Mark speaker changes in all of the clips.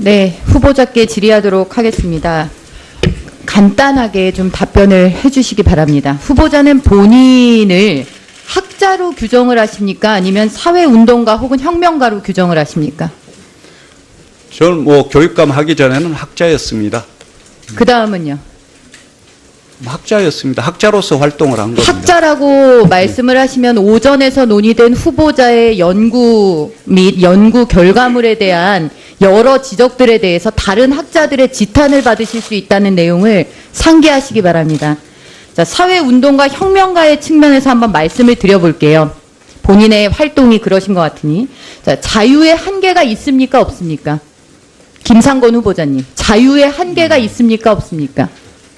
Speaker 1: 네, 후보자께 질의하도록 하겠습니다. 간단하게 좀 답변을 해주시기 바랍니다. 후보자는 본인을 학자로 규정을 하십니까? 아니면 사회운동가 혹은 혁명가로 규정을 하십니까?
Speaker 2: 저는 교육감 하기 전에는 학자였습니다.
Speaker 1: 그 다음은요?
Speaker 2: 학자였습니다. 학자로서 활동을 한 겁니다.
Speaker 1: 학자라고 말씀을 하시면 오전에서 논의된 후보자의 연구 및 연구 결과물에 대한 여러 지적들에 대해서 다른 학자들의 지탄을 받으실 수 있다는 내용을 상기하시기 바랍니다. 자, 사회운동가 혁명가의 측면에서 한번 말씀을 드려볼게요. 본인의 활동이 그러신 것 같으니. 자, 자유의 한계가 있습니까? 없습니까? 김상곤 후보자님, 자유의 한계가 있습니까? 없습니까?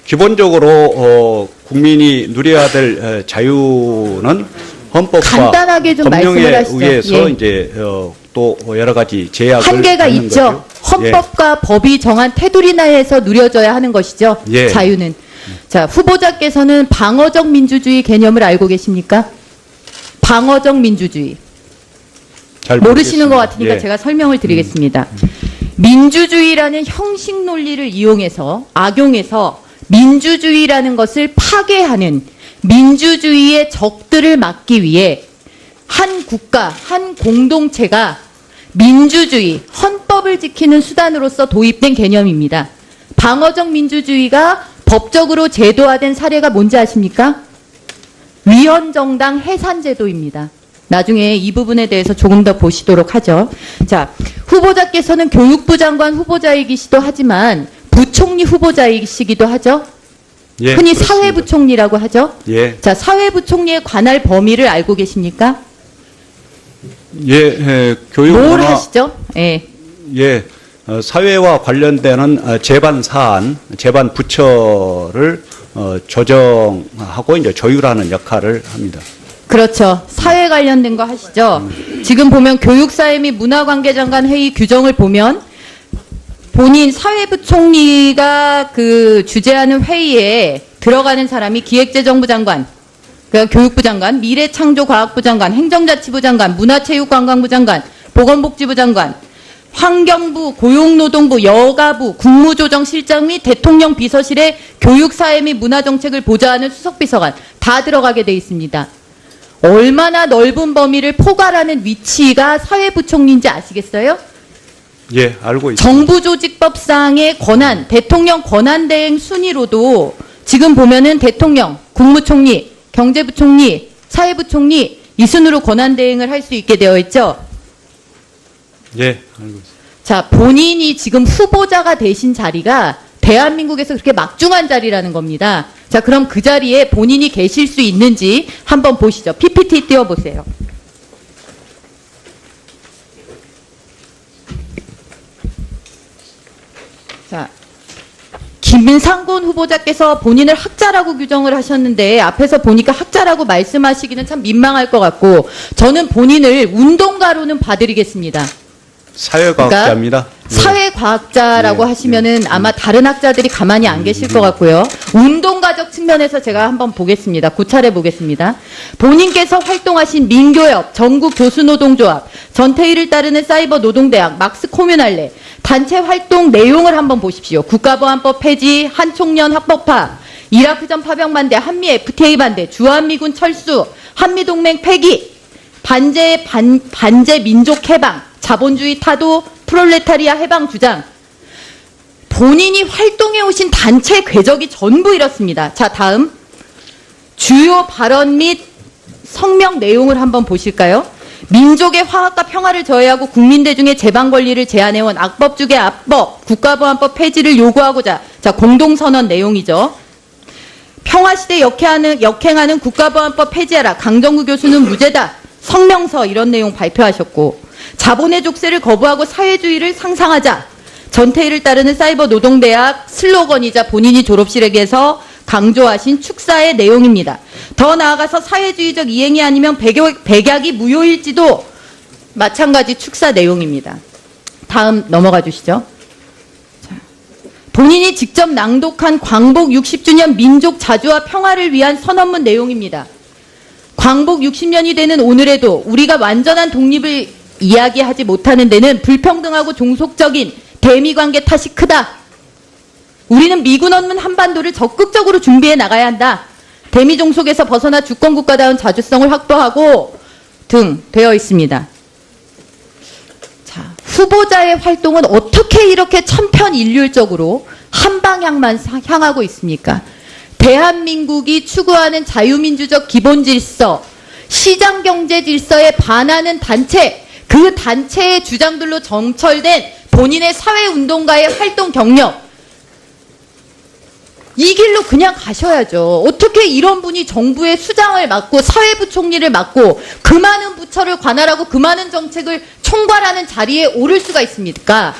Speaker 2: 기본적으로 국민이 누려야 될 자유는 헌법과
Speaker 1: 간단하게 좀 말씀을
Speaker 2: 법령에
Speaker 1: 하시죠.
Speaker 2: 의해서
Speaker 1: 예.
Speaker 2: 이제 또 여러 가지 제약을
Speaker 1: 한계가
Speaker 2: 하는
Speaker 1: 있죠.
Speaker 2: 거죠.
Speaker 1: 헌법과 법이 정한 테두리 내에서 누려져야 하는 것이죠.
Speaker 2: 예.
Speaker 1: 자유는. 자, 후보자께서는 방어적 민주주의 개념을 알고 계십니까? 방어적 민주주의.
Speaker 2: 잘
Speaker 1: 모르시는 것
Speaker 2: 모르겠습니다.
Speaker 1: 같으니까
Speaker 2: 예.
Speaker 1: 제가 설명을 드리겠습니다. 민주주의라는 형식 논리를 이용해서 악용해서 민주주의라는 것을 파괴하는 민주주의의 적들을 막기 위해 한 국가, 한 공동체가 민주주의, 헌법을 지키는 수단으로서 도입된 개념입니다. 방어적 민주주의가 법적으로 제도화된 사례가 뭔지 아십니까? 위헌정당 해산제도입니다. 나중에 이 부분에 대해서 조금 더 보시도록 하죠. 자, 후보자께서는 교육부 장관 후보자이기도 하지만 부총리 후보자이시기도 하죠.
Speaker 2: 예,
Speaker 1: 흔히
Speaker 2: 그렇습니다.
Speaker 1: 사회부총리라고 하죠.
Speaker 2: 예,
Speaker 1: 자, 사회부총리의 관할 범위를 알고 계십니까?
Speaker 2: 교육
Speaker 1: 뭘
Speaker 2: 문화,
Speaker 1: 하시죠? 예.
Speaker 2: 사회와 관련되는 재반 사안, 재반 부처를 조정하고 이제 조율하는 역할을 합니다.
Speaker 1: 그렇죠. 사회 관련된 거 하시죠. 지금 보면 교육사회 및 문화관계장관 회의 규정을 보면 본인 사회부총리가 그 주재하는 회의에 들어가는 사람이 기획재정부 장관, 그러니까 교육부 장관, 미래창조과학부 장관, 행정자치부 장관, 문화체육관광부 장관, 보건복지부 장관, 환경부, 고용노동부, 여가부, 국무조정실장 및 대통령 비서실의 교육사회 및 문화정책을 보좌하는 수석비서관 다 들어가게 돼 있습니다. 얼마나 넓은 범위를 포괄하는 위치가 사회부총리인지 아시겠어요?
Speaker 2: 예, 알고 있습니다.
Speaker 1: 정부조직법상의 권한, 대통령 권한대행 순위로도 지금 보면은 대통령, 국무총리, 경제부총리, 사회부총리 이 순으로 권한대행을 할 수 있게 되어 있죠.
Speaker 2: 예, 알고 있습니다.
Speaker 1: 자, 본인이 지금 후보자가 되신 자리가 대한민국에서 그렇게 막중한 자리라는 겁니다. 자, 그럼 그 자리에 본인이 계실 수 있는지 한번 보시죠. PPT 띄워보세요. 자, 김상곤 후보자께서 본인을 학자라고 규정을 하셨는데 앞에서 보니까 학자라고 말씀하시기는 참 민망할 것 같고 저는 본인을 운동가로는 봐드리겠습니다.
Speaker 2: 사회과학자입니다.
Speaker 1: 사회과학자라고
Speaker 2: 예,
Speaker 1: 하시면은 아마 다른 학자들이 가만히 안 계실 것 같고요. 운동가적 측면에서 제가 한번 보겠습니다. 고찰해 보겠습니다. 본인께서 활동하신 민교협, 전국교수노동조합, 전태일을 따르는 사이버노동대학, 막스코뮤날레 단체 활동 내용을 한번 보십시오. 국가보안법 폐지, 한총련 합법화, 이라크전 파병 반대, 한미 FTA 반대, 주한미군 철수, 한미동맹 폐기, 반제 민족 해방, 자본주의 타도, 프롤레타리아 해방 주장. 본인이 활동해 오신 단체 궤적이 전부 이렇습니다. 자, 다음 주요 발언 및 성명 내용을 한번 보실까요? 민족의 화합과 평화를 저해하고 국민 대중의 재방 권리를 제한해온 악법주의 압법, 국가보안법 폐지를 요구하고자. 자, 공동선언 내용이죠. 평화시대 역행하는 국가보안법 폐지하라. 강정구 교수는 무죄다. 성명서 이런 내용 발표하셨고 자본의 족쇄를 거부하고 사회주의를 상상하자. 전태일을 따르는 사이버노동대학 슬로건이자 본인이 졸업실에게서 강조하신 축사의 내용입니다. 더 나아가서 사회주의적 이행이 아니면 백약이 무효일지도 마찬가지 축사 내용입니다. 다음 넘어가 주시죠. 자, 본인이 직접 낭독한 광복 60주년 민족 자주와 평화를 위한 선언문 내용입니다. 광복 60년이 되는 오늘에도 우리가 완전한 독립을 이야기하지 못하는 데는 불평등하고 종속적인 대미 관계 탓이 크다. 우리는 미군 없는 한반도를 적극적으로 준비해 나가야 한다. 대미 종속에서 벗어나 주권 국가다운 자주성을 확보하고 등 되어 있습니다. 자, 후보자의 활동은 어떻게 이렇게 천편일률적으로 한 방향만 향하고 있습니까? 대한민국이 추구하는 자유민주적 기본 질서, 시장 경제 질서에 반하는 단체, 그 단체의 주장들로 점철된 본인의 사회운동가의 활동 경력, 이 길로 그냥 가셔야죠. 어떻게 이런 분이 정부의 수장을 맡고 사회부총리를 맡고 그 많은 부처를 관할하고 그 많은 정책을 총괄하는 자리에 오를 수가 있습니까?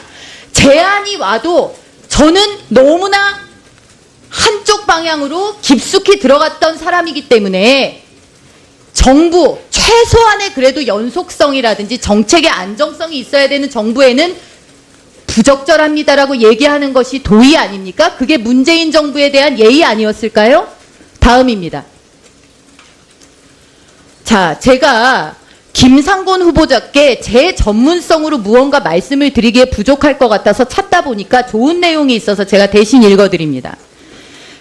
Speaker 1: 제안이 와도 저는 너무나 한쪽 방향으로 깊숙이 들어갔던 사람이기 때문에 정부, 최소한의 그래도 연속성이라든지 정책의 안정성이 있어야 되는 정부에는 부적절합니다라고 얘기하는 것이 도의 아닙니까? 그게 문재인 정부에 대한 예의 아니었을까요? 다음입니다. 자, 제가 김상곤 후보자께 제 전문성으로 무언가 말씀을 드리기에 부족할 것 같아서 찾다 보니까 좋은 내용이 있어서 제가 대신 읽어드립니다.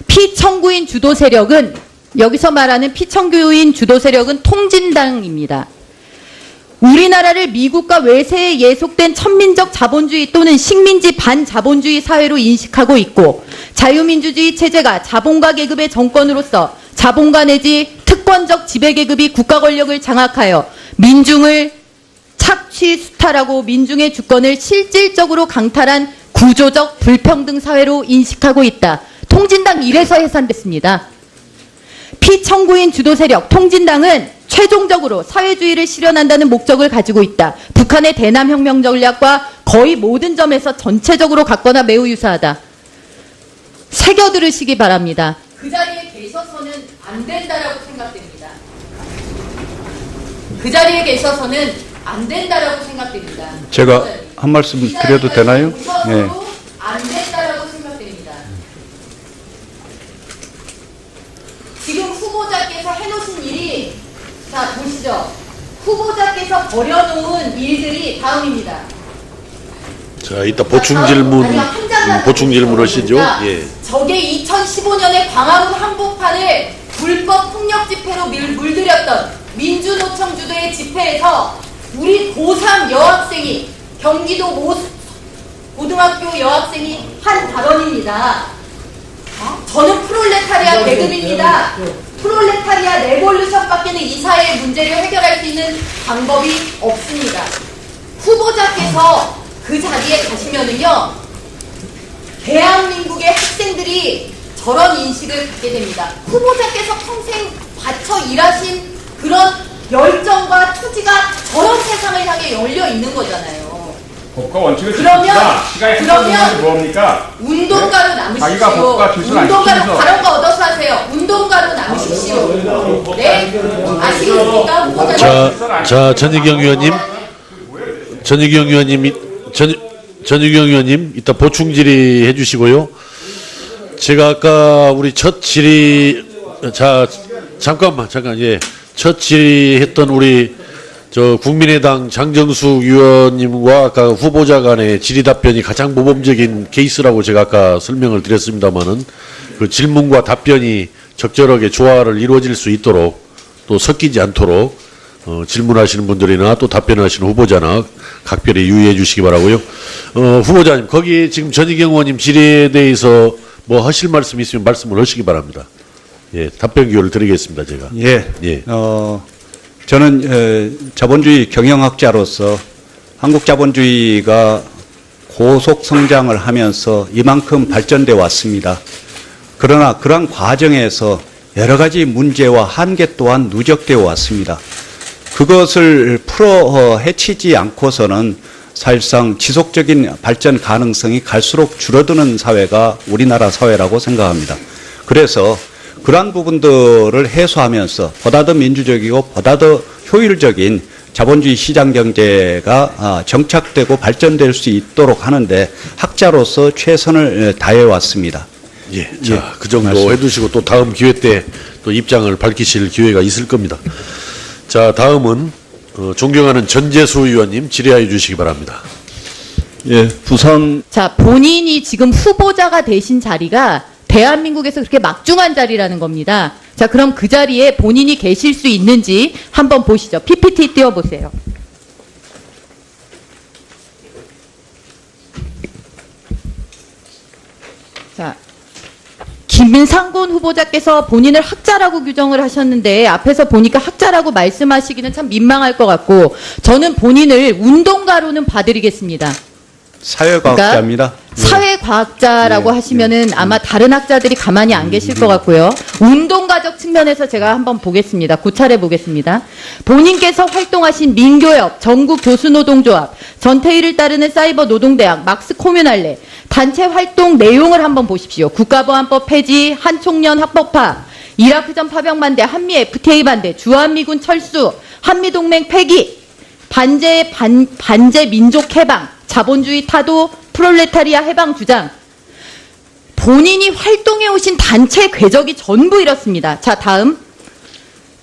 Speaker 1: 피청구인 주도 세력은, 여기서 말하는 피청구인 주도 세력은 통진당입니다. 우리나라를 미국과 외세에 예속된 천민적 자본주의 또는 식민지 반자본주의 사회로 인식하고 있고, 자유민주주의 체제가 자본가 계급의 정권으로서 자본가 내지 특권적 지배계급이 국가 권력을 장악하여 민중을 착취 수탈하고 민중의 주권을 실질적으로 강탈한 구조적 불평등 사회로 인식하고 있다. 통진당 이래서 해산됐습니다. 피청구인 주도 세력 통진당은 최종적으로 사회주의를 실현한다는 목적을 가지고 있다. 북한의 대남혁명 전략과 거의 모든 점에서 전체적으로 같거나 매우 유사하다. 새겨 들으시기 바랍니다. 그 자리에 계셔서는 안 된다라고 생각됩니다. 그 자리에 계셔서는 안 된다라고 생각됩니다.
Speaker 2: 제가 한 말씀 드려도 되나요? 예.
Speaker 1: 안 된다라고 생각됩니다. 지금 후보자께서 해놓으신 일이, 자, 보시죠. 후보자께서 버려놓은 일들이 다음입니다.
Speaker 3: 자, 이따 보충 질문, 보충 질문 하시죠. 예.
Speaker 1: 저게 2015년에 광화문 한복판을 불법 폭력 집회로 물들였던 민주노총 주도의 집회에서 우리 고3 여학생이, 경기도 고등학교 여학생이 한 발언입니다. 저는 프롤레타리아 계급입니다. 프롤레타리아 레볼루션밖에는 이 사회의 문제를 해결할 수 있는 방법이 없습니다. 후보자께서 그 자리에 가시면은요, 대한민국의 학생들이 저런 인식을 갖게 됩니다. 후보자께서 평생 바쳐 일하신 그런 열정과 투지가 저런 세상을 향해 열려 있는 거잖아요.
Speaker 4: 법과 원칙을
Speaker 1: 그러면
Speaker 4: 뭡니까?
Speaker 1: 운동가로 남으십시오. 운동가로 발언가 얻어서 하세요. 운동가로 남으십시오. 네? 아시겠습니까? 후보자.
Speaker 3: 자, 전희경 의원님, 이따 보충 질의해 주시고요. 제가 아까 우리 첫 질의, 자, 잠깐, 예. 첫 질의했던 우리 국민의당 장정숙 의원님과 아까 후보자 간의 질의 답변이 가장 모범적인 케이스라고 제가 아까 설명을 드렸습니다만은, 그 질문과 답변이 적절하게 조화를 이루어질 수 있도록, 또 섞이지 않도록 질문하시는 분들이나 또 답변하시는 후보자나 각별히 유의해 주시기 바라고요. 후보자님, 거기 지금 전희경 의원님 질의에 대해서 뭐 하실 말씀 있으면 말씀을 하시기 바랍니다. 예, 답변 기회를 드리겠습니다, 제가.
Speaker 2: 예.
Speaker 3: 예.
Speaker 2: 저는 자본주의 경영학자로서 한국 자본주의가 고속 성장을 하면서 이만큼 발전돼 왔습니다. 그러나 그러한 과정에서 여러 가지 문제와 한계 또한 누적되어 왔습니다. 그것을 풀어 헤치지 않고서는 사실상 지속적인 발전 가능성이 갈수록 줄어드는 사회가 우리나라 사회라고 생각합니다. 그래서 그러한 부분들을 해소하면서 보다 더 민주적이고 보다 더 효율적인 자본주의 시장 경제가 정착되고 발전될 수 있도록 하는데 학자로서 최선을 다해 왔습니다.
Speaker 3: 예, 자, 그 정도 해두시고 또 다음 기회 때 또 입장을 밝히실 기회가 있을 겁니다. 자, 다음은 존경하는 전재수 의원님 질의하여 주시기 바랍니다.
Speaker 4: 예, 부산
Speaker 1: 자, 본인이 지금 후보자가 되신 자리가 대한민국에서 그렇게 막중한 자리라는 겁니다. 자, 그럼 그 자리에 본인이 계실 수 있는지 한번 보시죠. PPT 띄워보세요. 자, 김상곤 후보자께서 본인을 학자라고 규정을 하셨는데 앞에서 보니까 학자라고 말씀하시기는 참 민망할 것 같고 저는 본인을 운동가로는 봐드리겠습니다.
Speaker 2: 사회과학자입니다.
Speaker 1: 사회과학자라고
Speaker 2: 네,
Speaker 1: 하시면은 아마 다른 학자들이 가만히 안 계실 것 같고요. 운동가적 측면에서 제가 한번 보겠습니다. 고찰해 보겠습니다. 본인께서 활동하신 민교협, 전국교수노동조합, 전태일을 따르는 사이버노동대학, 막스코뮤날레 단체 활동 내용을 한번 보십시오. 국가보안법 폐지, 한총련 합법화, 이라크전 파병 반대, 한미 FTA 반대, 주한미군 철수, 한미동맹 폐기, 반제 민족 해방, 자본주의 타도, 프롤레타리아 해방 주장. 본인이 활동해 오신 단체 궤적이 전부 이렇습니다. 자, 다음.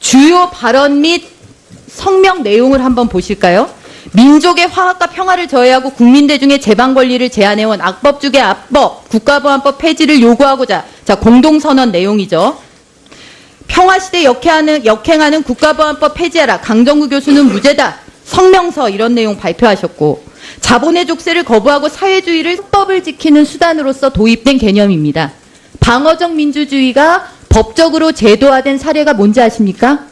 Speaker 1: 주요 발언 및 성명 내용을 한번 보실까요? 민족의 화합과 평화를 저해하고 국민대 중의 재방 권리를 제한해온 악법 중의 악법, 국가보안법 폐지를 요구하고자. 자, 공동선언 내용이죠. 평화시대 역행하는 국가보안법 폐지하라. 강정구 교수는 무죄다. 성명서 이런 내용 발표하셨고 자본의 족쇄를 거부하고 사회주의를 법을 지키는 수단으로서 도입된 개념입니다. 방어적 민주주의가 법적으로 제도화된 사례가 뭔지 아십니까?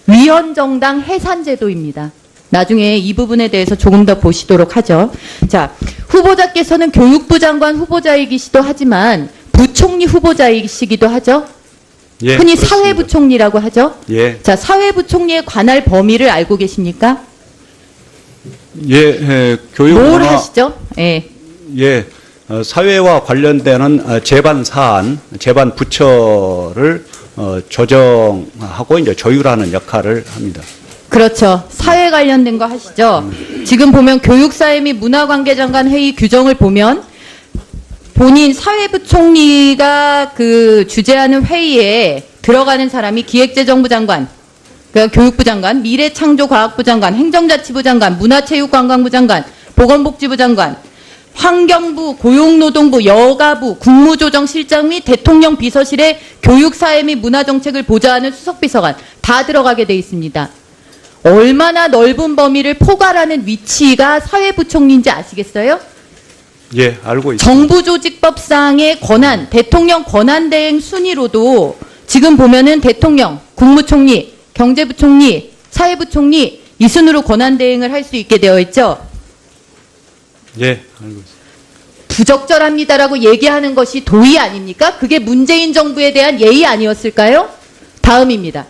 Speaker 1: 위헌정당 해산제도입니다. 나중에 이 부분에 대해서 조금 더 보시도록 하죠. 자, 후보자께서는 교육부 장관 후보자이기시도 하지만 부총리 후보자이시기도 하죠.
Speaker 2: 예,
Speaker 1: 흔히
Speaker 2: 그렇습니다.
Speaker 1: 사회부총리라고 하죠.
Speaker 2: 예,
Speaker 1: 자, 사회부총리에 관할 범위를 알고 계십니까?
Speaker 2: 예,
Speaker 1: 뭘
Speaker 2: 교육문화,
Speaker 1: 하시죠? 예.
Speaker 2: 예, 사회와 관련되는 재반 사안, 재반 부처를 조정하고 이제 조율하는 역할을 합니다.
Speaker 1: 그렇죠. 사회 관련된 거 하시죠. 지금 보면 교육사회 및 문화관계장관 회의 규정을 보면 본인 사회부총리가 그 주재하는 회의에 들어가는 사람이 기획재정부 장관, 그러니까 교육부 장관, 미래창조과학부 장관, 행정자치부 장관, 문화체육관광부 장관, 보건복지부 장관, 환경부, 고용노동부, 여가부, 국무조정실장 및 대통령 비서실의 교육사회 및 문화정책을 보좌하는 수석비서관 다 들어가게 돼 있습니다. 얼마나 넓은 범위를 포괄하는 위치가 사회부총리인지 아시겠어요?
Speaker 2: 예, 알고 있습니다.
Speaker 1: 정부조직법상의 권한, 대통령 권한대행 순위로도 지금 보면은 대통령, 국무총리, 경제부총리, 사회부총리 이 순으로 권한대행을 할 수 있게 되어 있죠.
Speaker 2: 예, 알고 있습니다.
Speaker 1: 부적절합니다라고 얘기하는 것이 도의 아닙니까? 그게 문재인 정부에 대한 예의 아니었을까요? 다음입니다.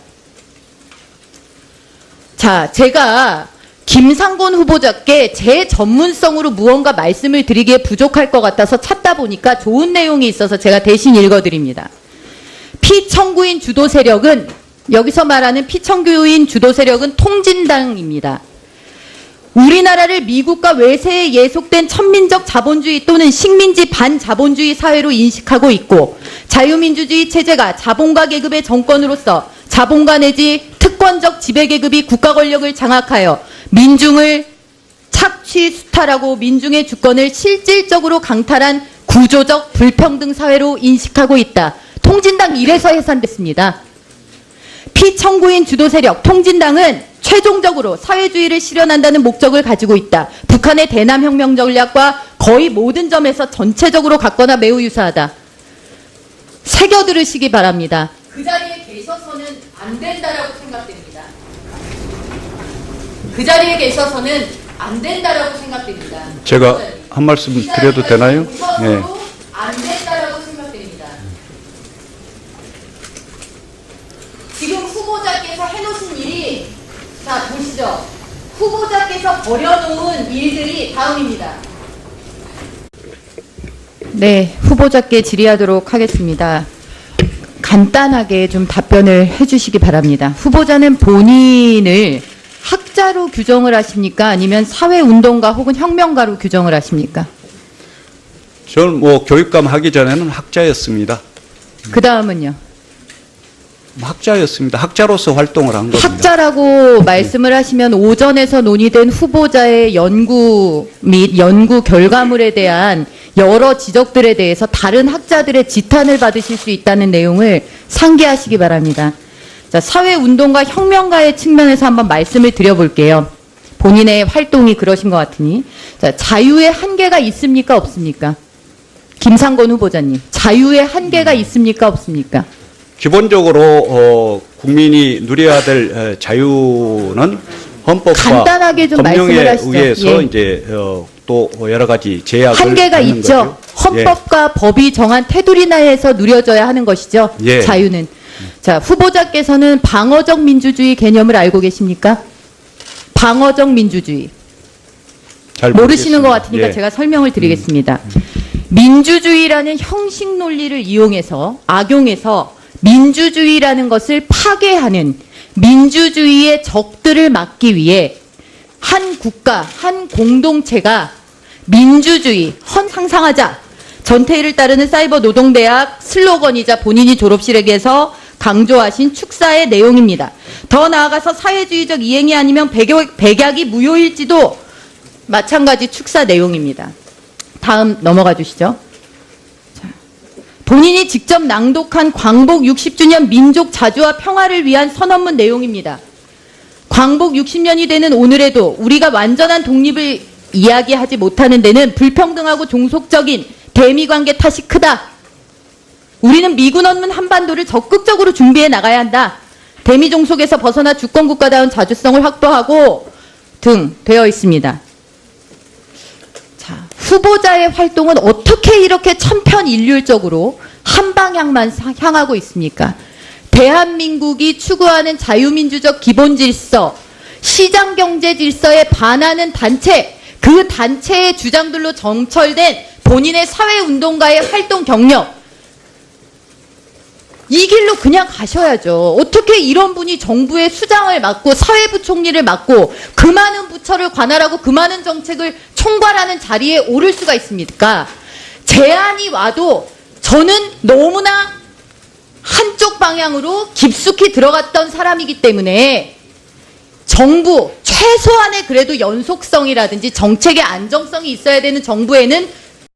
Speaker 1: 자, 제가 김상곤 후보자께 제 전문성으로 무언가 말씀을 드리기에 부족할 것 같아서 찾다 보니까 좋은 내용이 있어서 제가 대신 읽어드립니다. 피청구인 주도 세력은, 여기서 말하는 피청구인 주도 세력은 통진당입니다. 우리나라를 미국과 외세에 예속된 천민적 자본주의 또는 식민지 반자본주의 사회로 인식하고 있고 자유민주주의 체제가 자본가 계급의 정권으로서 자본가 내지 특권적 지배계급이 국가 권력을 장악하여 민중을 착취 수탈하고 민중의 주권을 실질적으로 강탈한 구조적 불평등 사회로 인식하고 있다. 통진당 이래서 해산됐습니다. 피청구인 주도 세력 통진당은 최종적으로 사회주의를 실현한다는 목적을 가지고 있다. 북한의 대남혁명 전략과 거의 모든 점에서 전체적으로 같거나 매우 유사하다. 새겨 들으시기 바랍니다. 그 자리에 계셔서는 안 된다라고 생각됩니다. 그 자리에 계셔서는 안 된다라고 생각됩니다.
Speaker 2: 제가 한 말씀 드려도 되나요? 예.
Speaker 1: 안 된다라고 생각됩니다. 지금 후보자께서 해놓으신 일이, 자 보시죠. 후보자께서 버려놓은 일들이 다음입니다. 네, 후보자께 질의하도록 하겠습니다. 간단하게 좀 답변을 해주시기 바랍니다. 후보자는 본인을 학자로 규정을 하십니까? 아니면 사회운동가 혹은 혁명가로 규정을 하십니까?
Speaker 2: 저는 뭐 교육감 하기 전에는 학자였습니다.
Speaker 1: 그 다음은요?
Speaker 2: 학자였습니다. 학자로서 활동을 한 겁니다.
Speaker 1: 학자라고 말씀을 하시면 오전에서 논의된 후보자의 연구 및 연구 결과물에 대한 여러 지적들에 대해서 다른 학자들의 지탄을 받으실 수 있다는 내용을 상기하시기 바랍니다. 자, 사회운동가 혁명가의 측면에서 한번 말씀을 드려볼게요. 본인의 활동이 그러신 것 같으니. 자, 자유의 한계가 있습니까? 없습니까? 김상곤 후보자님, 자유의 한계가 있습니까? 없습니까?
Speaker 2: 기본적으로 국민이 누려야 될 자유는 헌법과
Speaker 1: 간단하게 좀 말씀을
Speaker 2: 법령에
Speaker 1: 하시죠.
Speaker 2: 의해서
Speaker 1: 예.
Speaker 2: 이제 또 여러 가지 제약을
Speaker 1: 한계가
Speaker 2: 받는
Speaker 1: 있죠.
Speaker 2: 거죠.
Speaker 1: 헌법과 법이 정한 테두리 내에서 누려져야 하는 것이죠.
Speaker 2: 예.
Speaker 1: 자유는. 자, 후보자께서는 방어적 민주주의 개념을 알고 계십니까? 방어적 민주주의.
Speaker 2: 잘
Speaker 1: 모르시는 것
Speaker 2: 모르겠습니다.
Speaker 1: 같으니까
Speaker 2: 예.
Speaker 1: 제가 설명을 드리겠습니다. 민주주의라는 형식 논리를 이용해서 악용해서 민주주의라는 것을 파괴하는 민주주의의 적들을 막기 위해 한 국가, 한 공동체가 민주주의, 상상하자. 전태일을 따르는 사이버 노동대학 슬로건이자 본인이 졸업실에게서 강조하신 축사의 내용입니다. 더 나아가서 사회주의적 이행이 아니면 백약이 무효일지도 마찬가지 축사 내용입니다. 다음 넘어가 주시죠. 자, 본인이 직접 낭독한 광복 60주년 민족 자주와 평화를 위한 선언문 내용입니다. 광복 60년이 되는 오늘에도 우리가 완전한 독립을 이야기하지 못하는 데는 불평등하고 종속적인 대미관계 탓이 크다. 우리는 미군 없는 한반도를 적극적으로 준비해 나가야 한다. 대미 종속에서 벗어나 주권국가다운 자주성을 확보하고 등 되어 있습니다. 자, 후보자의 활동은 어떻게 이렇게 천편일률적으로 한 방향만 향하고 있습니까? 대한민국이 추구하는 자유민주적 기본질서, 시장경제 질서에 반하는 단체, 그 단체의 주장들로 점철된 본인의 사회운동가의 활동 경력, 이 길로 그냥 가셔야죠. 어떻게 이런 분이 정부의 수장을 맡고 사회부총리를 맡고 그 많은 부처를 관할하고 그 많은 정책을 총괄하는 자리에 오를 수가 있습니까? 제안이 와도 저는 너무나 한쪽 방향으로 깊숙이 들어갔던 사람이기 때문에 정부, 최소한의 그래도 연속성이라든지 정책의 안정성이 있어야 되는 정부에는